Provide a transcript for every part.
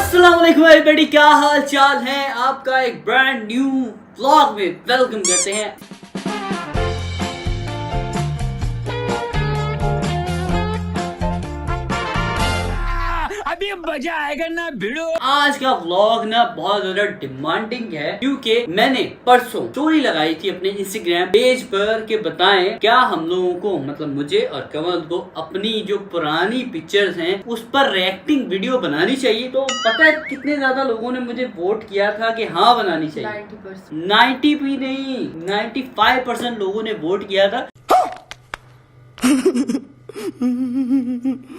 अस्सलाम वालेकुम एवरीबॉडी, क्या हाल चाल है आपका। एक ब्रांड न्यू व्लॉग में वेलकम करते हैं। अभी मजा आएगा ना भिड़ो। आज का व्लॉग ना बहुत ज्यादा डिमांडिंग है क्योंकि मैंने परसों स्टोरी लगाई थी अपने इंस्टाग्राम पेज पर कि बताएं क्या हम लोगों को मतलब मुझे और कमल को अपनी जो पुरानी पिक्चर्स हैं उस पर रिएक्टिंग वीडियो बनानी चाहिए। तो पता है कितने ज्यादा लोगों ने मुझे वोट किया था कि हाँ बनानी चाहिए। 90 भी नहीं 95% लोगों ने वोट किया था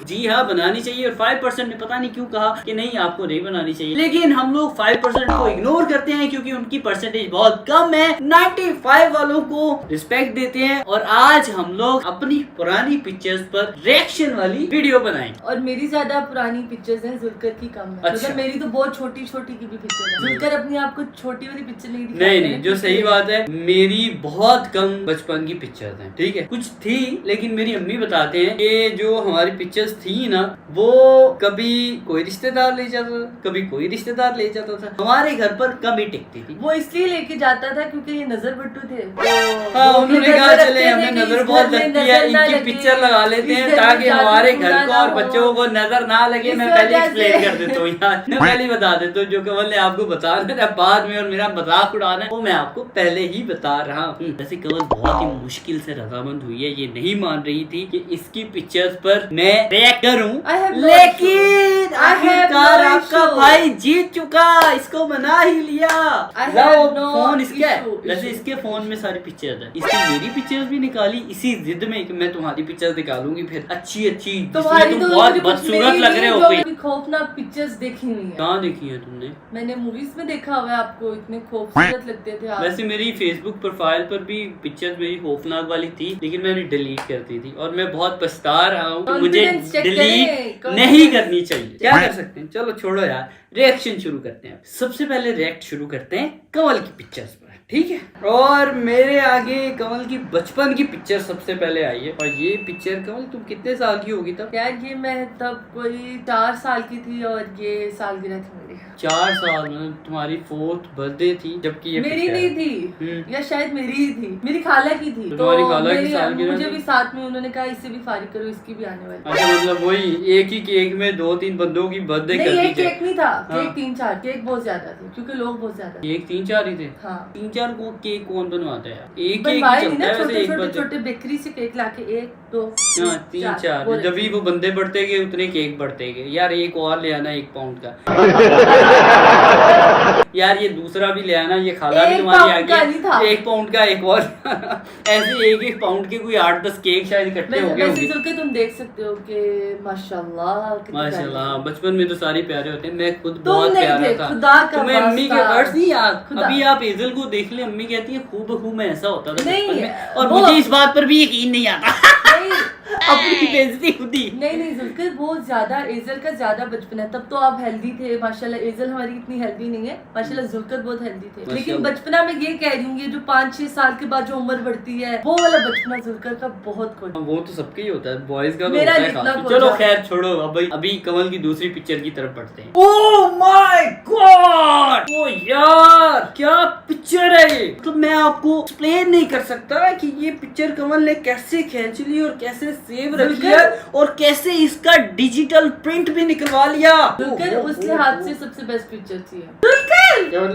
जी हाँ बनानी चाहिए, और 5% ने पता नहीं क्यों कहा कि नहीं आपको नहीं बनानी चाहिए। लेकिन हम लोग 5% को इग्नोर करते हैं क्योंकि उनकी परसेंटेज बहुत कम है। 95 वालों को रिस्पेक्ट देते हैं और आज हम लोग अपनी पुरानी पिक्चर्स पर रिएक्शन वाली वीडियो बनाएंगे। और मेरी ज्यादा पुरानी पिक्चर्स हैं, जुल्कर की कम है। अच्छा। मतलब मेरी तो बहुत छोटी छोटी की भी पिक्चर है। जुल्कर अपनी आपको छोटी वाली पिक्चर नहीं दिखाई। नहीं जो सही बात है, मेरी बहुत कम बचपन की पिक्चर्स हैं, ठीक है। कुछ थी लेकिन मेरी अम्मी बताते हैं कि जो हमारी पिक्चर्स थी ना वो कभी कोई रिश्तेदार ले जाता था, कभी कोई रिश्तेदार ले जाता था, हमारे घर पर कम ही टिकती थी। वो इसलिए लेके जाता था क्योंकि ये नजर बट्टू थे। हाँ उन्होंने कहा चले हमें नजर बहुत लगती है, इनकी पिक्चर लगा लेते हैं ताकि हमारे घर को और बच्चों को नजर ना लगे। मैं पहले एक्सप्लेन कर देता हूँ यार, मैं पहले बता देता हूँ। जो कमल ने आपको बताना है बाद में और मेरा मजाक उड़ाना है वो मैं आपको पहले ही बता रहा हूँ। वैसे कमल बहुत ही मुश्किल से रजामंद हुई है, ये नहीं मान रही थी कि इसकी पिक्चर्स पर मैं रिएक्ट करूं, लेकिन आखिरकार आपका भाई जीत चुका, इसको मना ही लिया। फोन इसका है, वैसे इसके फोन में सारी पिक्चर्स है। इसने मेरी पिक्चर्स भी निकाली इसी जिद में कि मैं तुम्हारी पिक्चर्स निकालूंगी फिर अच्छी अच्छी, तुम्हारी तुम बहुत बदसूरत लग रहे हो। कोई खौफनाक पिक्चर्स देखी नहीं है। कहाँ देखी है तुमने? मैंने मूवीज में देखा हुआ है, आपको इतने खूबसूरत लगते थे आप। वैसे मेरी फेसबुक प्रोफाइल पर भी पिक्चर्स मेरी खौफनाक वाली थी लेकिन मैंने डिलीट कर दी थी और मैं बहुत पछता रहा हूँ कि मुझे डिलीट नहीं करनी चाहिए। क्या कर सकते हैं, चलो छोड़ो यार, रिएक्शन शुरू करते हैं। सबसे पहले रिएक्ट शुरू करते हैं कमल की पिक्चर्स पर, ठीक है। और मेरे आगे कमल की बचपन की पिक्चर सबसे पहले आई है। और ये पिक्चर कमल तुम कितने साल की होगी तब? यार ये मैं तब कोई 4 साल की थी और ये सालगिरह थी मेरी। 4 साल में तुम्हारी 4th बर्थडे थी, जबकि ये मेरी नहीं थी या शायद मेरी ही थी, मेरी खाला की थी। तो खाला की सालगिरह मुझे भी साथ में उन्होंने कहा इससे भी फारिग करो, इसकी भी आने वाली। अच्छा मतलब वही एक ही केक में 2-3 बंदों की बर्थडे कर दी। एक केक नहीं था, केक 3-4, केक बहुत ज्यादा थे क्योंकि लोग बहुत ज्यादा। केक 3-4 ही थे। हाँ 3-4 को केक कौन बनवाता है यार? एक छोटे बेकरी से केक लाके 1 2 3-4 जब भी वो बंदे बढ़ते गए उतने केक बढ़ते गए। यार एक और ले आना 1 पाउंड का यार ये दूसरा भी ले आना, ये खाला भी तुम्हारी आ गई। 1 पाउंड का एक और ऐसे 1-1 पाउंड के कोई 8-10 केक शायद इकट्ठे हो गए। तुम देख सकते हो कि माशाल्लाह बचपन में तो सारे प्यारे होते हैं। मैं खुद बहुत प्यारा था। तुम्हें अम्मी के वर्ड्स नहीं याद? अभी आप एजल को देख ले, अम्मी कहती है खूब मैं ऐसा होता था बचपन में, और मुझे इस बात पर भी यकीन नहीं आता अपनी बेइज्जती खुद ही। नहीं जुल्कर बहुत ज्यादा, एजल का ज्यादा बचपन है। तब तो आप हेल्दी थे माशाल्लाह। एजल हमारी इतनी हेल्दी नहीं है माशाल्लाह, जुल्कर बहुत हेल्दी थे। लेकिन बचपना में ये कह रही हूँ, ये जो 5-6 साल के बाद जो उम्र बढ़ती है वो वाला बचपना जुल्कर का बहुत कुछ। वो तो सबके ही होता है, बॉयज का तो होता है। चलो खैर छोड़ो, अभी कमल की दूसरी पिक्चर की तरफ बढ़ते हैं। ओह माय गॉड, ओ यार क्या पिक्चर है ये। मतलब मैं आपको एक्सप्लेन नहीं कर सकता कि ये पिक्चर कमल ने कैसे खींच ली और कैसे सेव रखी है और कैसे इसका डिजिटल प्रिंट भी निकलवा लिया। उसके हाथ से सबसे बेस्ट पिक्चर थी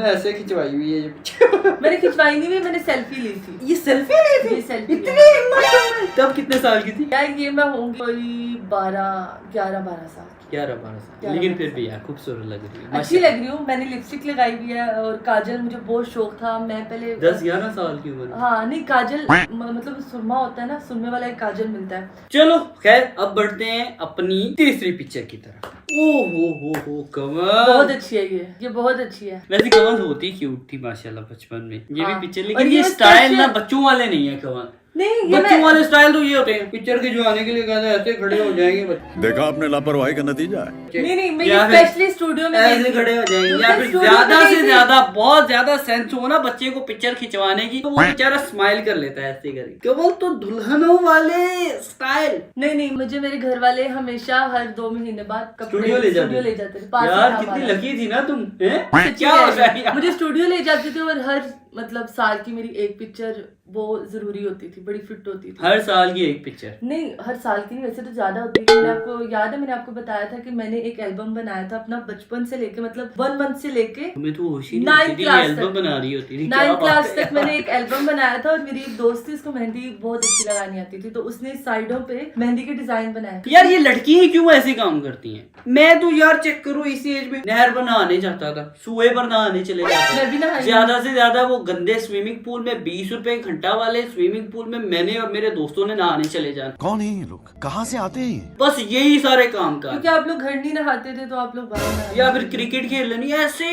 ऐसे खिंचवाई हुई है ये पिक्चर। मैंने खिंचवाई नहीं, मैंने सेल्फी ली थी। ये सेल्फी ली थी? ये सेल्फी इतनी हिम्मत। तब कितने साल की थी? यार ये मैं होंगी कोई 11-12 साल। 11-12 साल, लेकिन फिर भी यार खूबसूरत लग रही है, अच्छी लग रही हूँ। मैंने लिपस्टिक लगाई हुई है और काजल, मुझे बहुत शौक था। मैं पहले 10-11 साल की उम्र। हाँ नहीं काजल मतलब सुरमा होता है ना, सुरमे वाला एक काजल मिलता है। चलो खैर अब बढ़ते हैं अपनी तीसरी पिक्चर की तरफ। ओहो हो कमल बहुत अच्छी है ये बहुत अच्छी है। वैसे कमल होती क्यूट थी माशाल्लाह बचपन में। ये भी पिक्चर, लेकिन ये स्टाइल ना बच्चों वाले नहीं है कमल। नहीं ये बच्चों वाले स्टाइल तो ये होते हैं, पिक्चर खिंचवाने के लिए कहते हैं ऐसे खड़े हो जाएंगे बच्चे। देखा आपने लापरवाही का नतीजा है। नहीं मैं या फिर स्पेशली स्टूडियो में ऐसे खड़े हो जाएंगे, या फिर ज्यादा से ज्यादा बहुत ज्यादा सेंस हो ना बच्चे को पिक्चर खिंचवाने की, तो वो बेचारा स्माइल कर लेता है ऐसे करके। केवल तो दुल्हनों वाले स्टाइल। नहीं मुझे मेरे घर वाले हमेशा हर 2 महीने बाद स्टूडियो ले जाते थे। पास यार था कितनी हमारा। लकी थी ना तुम, हैं? सच्ची क्या हो है। रहा है? मुझे स्टूडियो ले जाते थे और हर मतलब साल की मेरी एक पिक्चर वो जरूरी होती थी, बड़ी फिट होती थी। हर साल की एक पिक्चर? नहीं हर साल की नहीं, वैसे तो ज्यादा होती है। मैंने आपको याद है, मैंने आपको बताया था कि मैंने एक एल्बम बनाया था अपना बचपन से लेके, मतलब 1 मंथ से लेके तुम्हें तो होश ही नहीं 9th होती थी, क्लास एल्बम तक। बना रही होती थी। 9th क्लास तक मैंने एक एल्बम बनाया था और मेरी एक दोस्त थी, उसको मेहंदी बहुत अच्छी लगानी आती थी, तो उसने साइडों पे मेहंदी के डिजाइन बनाए। यार ये लड़कियां क्यों ऐसे काम करती हैं? मैं तो यार चेक करो इस एज में नहर पर नहाने जाता था, सुए पर नहाने चले जाता मैं भी था। नहाई। ज्यादा से ज्यादा वो गंदे स्विमिंग पूल में 20 रुपए घंटा वाले स्विमिंग पूल में मैंने और मेरे दोस्तों ने नहाने चले जाना। कौन है ये लोग, कहाँ से आते हैं? बस यही सारे काम का। क्योंकि आप लोग घर नहीं नहाते थे तो आप लोग बाहर नहाते या थे। फिर क्रिकेट खेल लेनी ऐसे,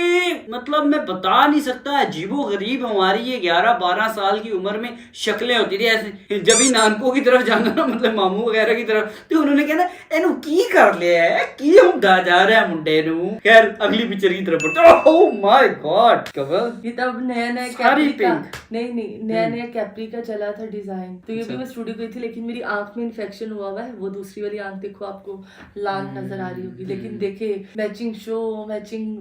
मतलब मैं बता नहीं सकता, अजीबो गरीब हमारी ये 11-12 साल की उम्र में शक्लें होती थी ऐसे। जब ही नानकों की तरफ जाना ना, मतलब मामू वगैरह की तरफ, तो उन्होंने कहना एनु की कर लिया है, की हम जा रहे हैं मुंडे नु। खैर अगली पिक्चर की तरफ बढ़ते। ओह माय गॉड कवल, ये तब नया सारी कैप्री का पिंक। नहीं नया कैप्री का चला था डिजाइन, तो ये भी मैं स्टूडियो गई थी, लेकिन मेरी आंख में इन्फेक्शन हुआ हुआ है। वो दूसरी वाली आंख देखो, आपको लाल नजर आ रही होगी, लेकिन देखे मैचिंग शो, मैचिंग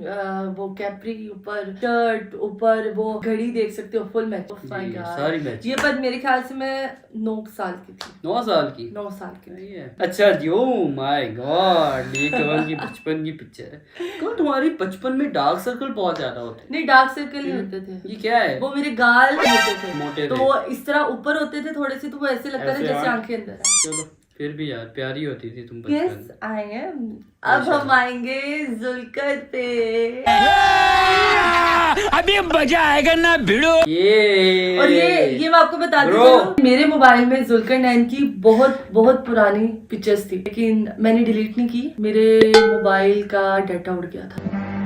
वो कैप्री ऊपर शर्ट, ऊपर वो घड़ी देख सकते हो, फुल मैच। सारी मैच। ये पर मेरे ख्याल से मैं 9 साल की थी। 9 साल की? 9 साल की थी। अच्छा जी, ओह माय गॉड, ये कवल की बचपन की पिक्चर है। कवल तुम्हारी बचपन में डार्क सर्कल बहुत ज्यादा होते नहीं डार्क सर्कल नहीं होते थे, ये क्या है? वो मेरे गाल होते थे, मोटे तो थे। वो इस तरह ऊपर होते थे थोड़े से, तो वो ऐसे लगता था ऐसे जैसे आँख? आंखें अंदर है। चलो फिर भी यार प्यारी होती थी तुम बचपन यस में। I am. अब हम आएंगे जुल्कर पे। अभी मजा आएगा ना भिड़ो। और ये मैं आपको बता दूं, Bro। मेरे मोबाइल में जुल्कर नैन की बहुत बहुत पुरानी पिक्चर्स थी, लेकिन मैंने डिलीट नहीं की। मेरे मोबाइल का डाटा उड़ गया था।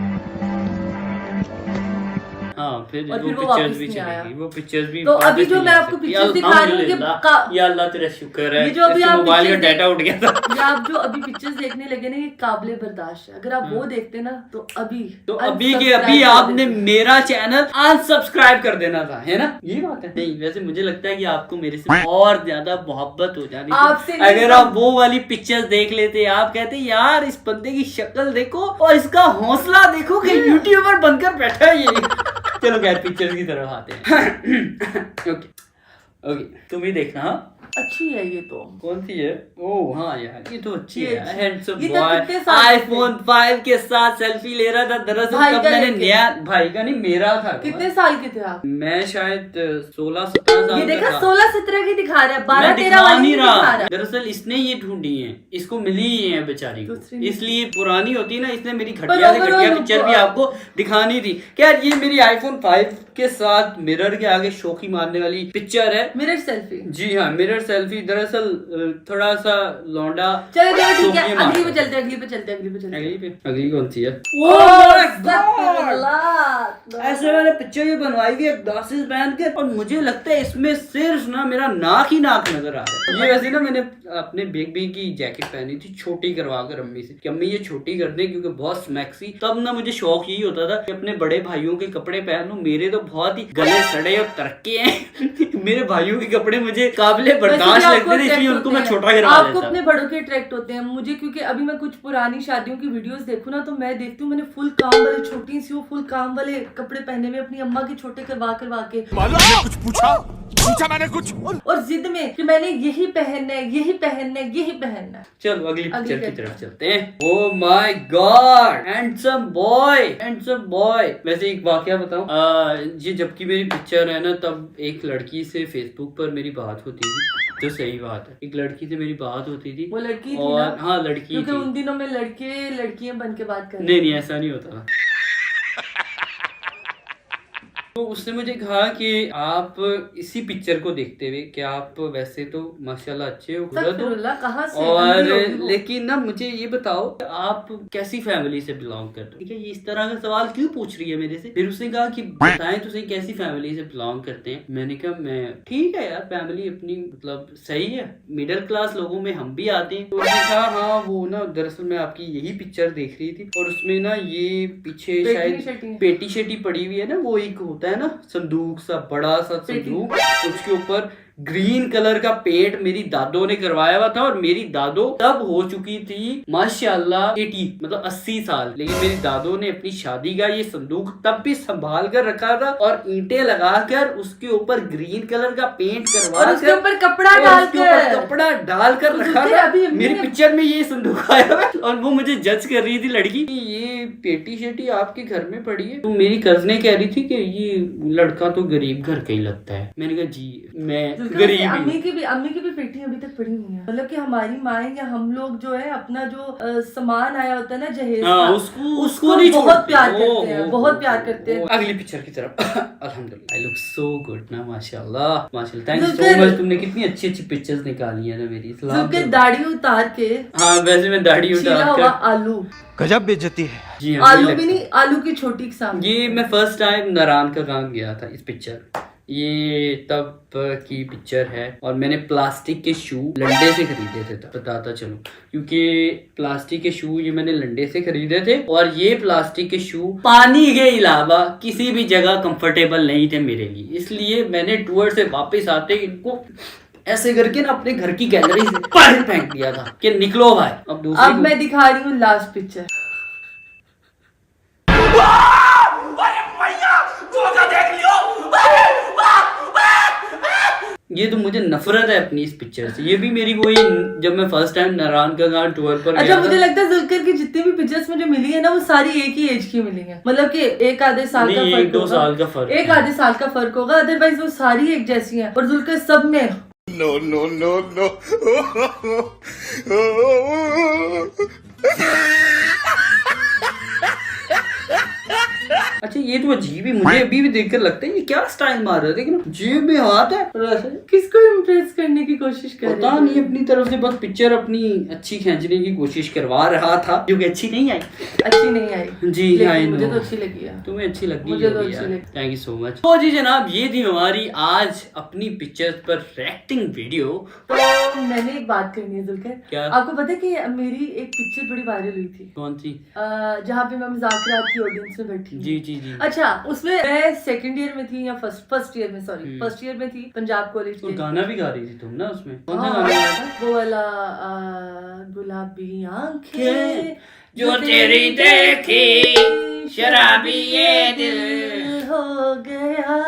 हाँ फिर और वो फिर वो पिक्चर्स वापस भी नहीं आया। चलेगी, वो पिक्चर्स भी तो अभी वापस जो नहीं मैं आ आपको सकती। पिक्चर्स दिखा रही हूँ, ये अल्हम्दुलिल्लाह, या अल्लाह तेरा शुक्र है, ये जो अभी इससे आप मोबाइल का पिक्चर्स डाटा उठ गया था। ये आप जो अभी पिक्चर्स देखने लगे ना, ये काबिले बर्दाश्त है। अगर आप वो देखते ना तो अभी तो अभी के unsubscribe अभी कर आपने देते। मेरा चैनल अनसब्सक्राइब कर देना था, है ना? ये बात है। नहीं वैसे मुझे लगता है कि आपको मेरे से और ज्यादा मोहब्बत हो जानी आपसे थी नहीं अगर तो- आप वो वाली पिक्चर्स देख लेते। आप कहते यार इस बंदे की शक्ल देखो और इसका हौसला देखो कि यूट्यूबर बनकर बैठा है ये। चलो खैर पिक्चर्स की तरफ आते हैं। ओके तुम ही देखना। हाँ अच्छी है ये तो। कौन सी है? ओह हाँ यार ये तो अच्छी ये है। अच्छी। हैंडसम ये तो बॉय कितने साल के आईफोन 5 के साथ सेल्फी ले रहा था। दरअसल भाई तब का मैंने लेके। नया, भाई का नहीं मेरा था। कितने साल के थे आप? मैं शायद 16-17 साल ये देखा का था। 16-17 की दिखा रहा है, मैं 12-13 दिखा वाली नहीं नहीं दिखा रहा। रहा। दरअसल इसने ये ढूंढी है, इसको मिली ही है बेचारी को, दूसरी नहीं। इसलिए पुरानी होती ना, इसने मेरी पर घटिया से overall घटिया पिक्चर भी वो- आपको दिखानी थी। क्या ये मेरी आईफोन 5 के साथ मिरर के आगे शोखी मारने वाली पिक्चर है। Mirror selfie. जी हाँ मिरर सेल्फी। दरअसल थोड़ा सा लौंडा। चलो ठीक है, शोखी अगली पे मारता चलते हैं, अगली पे चलते हैं, अगली पे चलते हैं। अगली कौन सी है? अल्लाह। ऐसे मैंने पिक्चर ये बनवाई हुई है ग्लासेस पहन के, और मुझे लगता है इसमें सिर्फ ना मेरा नाक ही नाक नजर आ रहा है। ये वैसे ना मैंने अपने बेबी की जैकेट पहनी थी छोटी करवा कर अम्मी से कि अम्मी ये छोटी कर दे क्योंकि बहुत स्मैक्सी। तब ना मुझे शौक यही होता था कि अपने बड़े भाइयों के कपड़े पहनूं। मेरे तो बहुत ही गले सड़े और तरक्के हैं। मेरे भाइयों के कपड़े मुझे काबिले बर्दाश्त लगते थे, इसलिए उनको मैं छोटा करवा आपको देता। अपने बड़ों के अट्रैक्ट होते हैं मुझे, क्योंकि अभी मैं कुछ पुरानी शादियों की वीडियोस देखूं ना, तो मैं देखती हूँ मैंने फुल काम वाले, छोटी सी फुल काम वाले कपड़े पहने में, अपनी अम्मा के छोटे करवा के कुछ पूछा मैंने कुछ। और जिद में कि मैंने यही पहनना है, यही पहनना है, यही पहनना है। चलो अगली पिक्चर की पिक्चर। तरफ चलते हैं। Oh my God handsome boy, handsome boy. वैसे एक वाकया बताऊं, ये जबकि मेरी पिक्चर है ना, तब एक लड़की से फेसबुक पर मेरी बात होती थी। तो सही बात है, एक लड़की से मेरी बात होती थी। वो लड़की थी और ना? हाँ लड़की क्योंकि थी। उन दिनों में लड़के लड़कियां बन के बात कर रहे नहीं नहीं ऐसा नहीं होता था। तो उसने मुझे कहा कि आप इसी पिक्चर को देखते हुए कि आप वैसे तो माशाल्लाह अच्छे हो, खूबसूरत हो, कहाँ से और अंधी होगी वो? लेकिन ना मुझे ये बताओ आप कैसी फैमिली से बिलोंग करते हो। ठीक है, ये इस तरह का सवाल क्यों पूछ रही है मेरे से। फिर उसने कहा कि बताएं तुझे कैसी फैमिली से बिलोंग करते हैं। मैंने कहा मैं ठीक है यार, फैमिली अपनी मतलब सही है, मिडिल क्लास लोगों में हम भी आते हैं। तो उसने कहा हाँ वो ना दरअसल मैं आपकी यही पिक्चर देख रही थी और उसमें ना ये पीछे शायद पेटी शेटी पड़ी हुई है ना, वो एक होता है ना संदूक सा, बड़ा सा संदूक, उसके ऊपर ग्रीन कलर का पेंट मेरी दादो ने करवाया हुआ था। और मेरी दादो तब हो चुकी थी माशाल्लाह 80 मतलब 80 साल, लेकिन मेरी दादो ने अपनी शादी का ये संदूक तब भी संभाल कर रखा था और ईंटें लगाकर उसके ऊपर ग्रीन कलर का पेंट करवा और उसके ऊपर कपड़ा डालकर रखा था। मेरी पिक्चर में ये संदूक आया हुआ है और वो मुझे जज कर रही थी लड़की कि ये पेटी शेटी आपके घर में पड़ी है। तो मेरी कजने कह रही थी कि ये लड़का तो गरीब घर का ही लगता है। मैंने कहा जी मैं गरीब अम्मी की भी पेटी अभी तक पड़ी हुई है। मतलब कि हमारी माए या हम लोग जो है अपना जो सामान आया होता है ना जहेज का, उसको नहीं बहुत प्यार करते हैं, बहुत प्यार करते हैं। अगली पिक्चर की तरफ अल्हम्दुलिल्लाह, आई लुक सो गुड ना, माशाल्लाह माशाल्लाह, थैंक यू सो मच। तुमने कितनी अच्छी अच्छी पिक्चर्स निकाली है ना मेरी। सलाम। दाढ़ी उतार के, हाँ वैसे मैं दाढ़ी उतार कर आलू, गजब बेइज्जती है। जी हाँ, आलू भी नहीं, आलू की छोटी किस्म। ये मैं फर्स्ट टाइम नारायण का गांव गया था इस पिक्चर, ये तब की पिक्चर है। और मैंने प्लास्टिक के शू लंडे से खरीदे थे, तब बताता चलूं, क्योंकि प्लास्टिक के शू ये मैंने लंडे से खरीदे थे और ये प्लास्टिक के शू पानी के अलावा किसी भी जगह कंफर्टेबल नहीं थे मेरे लिए। इसलिए मैंने टूर से वापस आते इनको ऐसे करके ना अपने घर की गैलरी से बाहर फेंक दिया था कि निकलो भाई। अब मैं दिखा रही हूँ लास्ट पिक्चर। ये तो मुझे नफरत है अपनी इस पिक्चर से। ये भी मेरी वही जब मैं फर्स्ट टाइम नारायण का गांव टूर पर अच्छा, मुझे लगता है जुल्कर की जितनी भी पिक्चर्स मुझे मिली है ना वो सारी एक ही एज की मिली है। मतलब कि एक आधे साल का फर्क, एक दो साल का फर्क, एक आधे साल का फर्क होगा, अदरवाइज वो सारी एक जैसी हैं। और जुल्कर सब में नो नो नो नो अच्छा ये तो अजीब ही, मुझे अभी भी देखकर लगता है ये क्या स्टाइल मार रहा है। लेकिन जेब में हाथ है, किसको इम्प्रेस करने की कोशिश कर रहे पता नहीं, अपनी तरफ से बस पिक्चर अपनी अच्छी खींचने की कोशिश करवा रहा था, जो कि अच्छी नहीं आई। अच्छी नहीं आई जी आई मुझे तो अच्छी लगी है। तुम्हें अच्छी लगी? मुझे तो अच्छी लगी। Thank you so much. तो जी जनाब, ये थी हमारी आज अपनी पिक्चर्स पर रिएक्टिंग वीडियो। तो मैंने एक बात करनी है जुल्कर, क्या? आपको पता है कि मेरी एक पिक्चर बड़ी वायरल हुई थी। कौन सी? जहाँ पे मैं मुज़ाकरात की ऑडियंस में बैठी। जी जी जी। अच्छा, उसमें मैं सेकंड ईयर में थी या फर्स्ट ईयर में, सॉरी फर्स्ट ईयर में थी, पंजाब कॉलेज तो के। गाना भी गा रही थी तुम ना उसमें? कौन सा हाँ, गाना गाया था? वो वाला गुलाबी आंखें जो तेरी देखी शराबी ये दिल हो गया।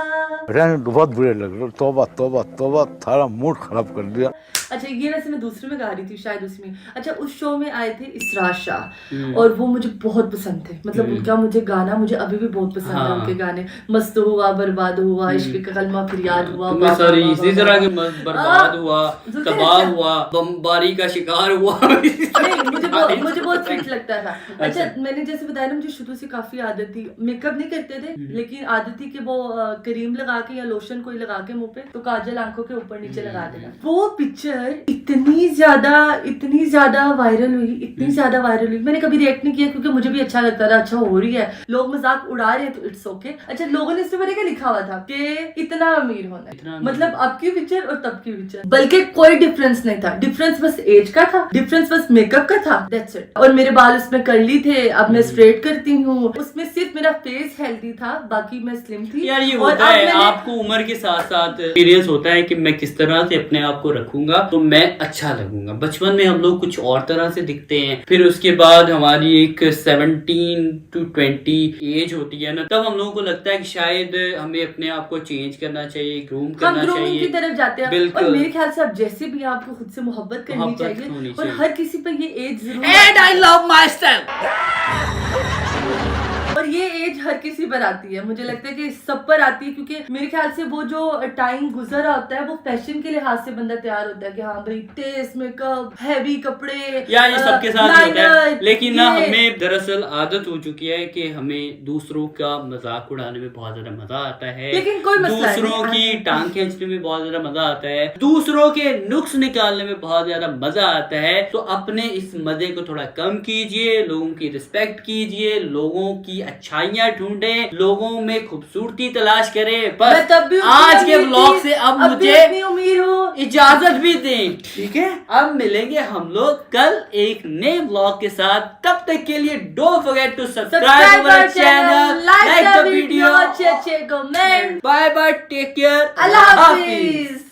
बहुत बुरे लग रहे, तौबा तौबा तौबा, सारा मूड खराब कर दिया। अच्छा, ये वैसे मैं दूसरे में गा रही थी शायद उसमें। अच्छा, उस शो में आए थे इसरार शाह और वो मुझे बहुत पसंद थे। मतलब उनका मुझे गाना मुझे अभी भी बहुत पसंद है। उनके गाने मस्त हुआ, बर्बाद हुआ, इश्क का कलमा फिरियाद हुआ, इसी तरह के बर्बाद हुआ, तबाह हुआ, बमबारी का शिकार हुआ। मुझे बहुत फिट लगता था। अच्छा, मैंने जैसे बताया ना, मुझे शुरू से काफी आदत थी, मेकअप नहीं करते थे लेकिन आदत थी कि वो क्रीम लगा के या लोशन कोई लगा के मुंह पे, तो काजल आंखों के ऊपर नीचे लगा देना। वो पिक्चर इतनी ज्यादा वायरल हुई, इतनी ज्यादा वायरल हुई। मैंने कभी रिएक्ट नहीं किया क्योंकि मुझे भी अच्छा लगता था, अच्छा हो रही है, लोग मजाक उड़ा रहे हैं तो इट्स ओके। अच्छा, लोगों ने इसमें क्या लिखा हुआ था कि इतना अमीर होना है, मतलब अब की पिक्चर और तब की पिक्चर, बल्कि कोई डिफरेंस नहीं था। डिफरेंस बस एज का था, डिफरेंस बस मेकअप का था, दैट्स इट। और मेरे बाल उसमें कर्ली थे, अब मैं स्ट्रेट करती हूँ। उसमें सिर्फ मेरा फेस हेल्दी था, बाकी मैं स्लिम थी। यार ये होता है, आपको उम्र के साथ साथ एक्सपीरियंस होता है कि मैं किस तरह से अपने आप को रखूंगा तो मैं अच्छा लगूंगा। बचपन में हम लोग कुछ और तरह से दिखते हैं, फिर उसके बाद हमारी एक 17 to 20 एज होती है ना, तब हम लोगों को लगता है कि शायद हमें अपने आप को चेंज करना चाहिए, ग्रूम करना चाहिए, की तरफ जाते हैं। बिल्कुल। और मेरे ख्याल से अब जैसे भी आपको खुद से मोहब्बत करनी चाहिए और हर किसी पर ये एज जरूर, And I love myself। और ये एज हर किसी पर आती है, मुझे लगता है कि सब पर आती है, क्योंकि मेरे ख्याल से वो जो टाइम गुजरा होता है वो फैशन के लिहाज से बंदा तैयार होता है कि हाँ भाई तेज मेकअप, हैवी कपड़े, या ये सबके साथ ही होता है, लाइनर, लेकिन ना ये- हमें दरअसल आदत हो चुकी है कि हमें दूसरों का मजाक उड़ाने में बहुत ज्यादा मजा आता है, लेकिन कोई मसला दूसरों नहीं। की टांग खींचने में बहुत ज्यादा मजा आता है, दूसरों के नुक्स निकालने में बहुत ज्यादा मजा आता है। तो अपने इस मजे को थोड़ा कम कीजिए, लोगों की रिस्पेक्ट कीजिए, लोगों की अच्छाइयाँ ढूंढें, लोगों में खूबसूरती तलाश करें। बस मैं तब भी उतनी आज के अमीर व्लॉग थी, से अब भी मुझे उतनी उम्मीद हूँ। इजाजत भी दें, ठीक है। अब मिलेंगे हम लोग कल एक नए व्लॉग के साथ। तब तक के लिए don't forget to subscribe our channel, like like the the video, video, अच्छे अच्छे comment. Bye bye, take care, अल्लाह हाफिज।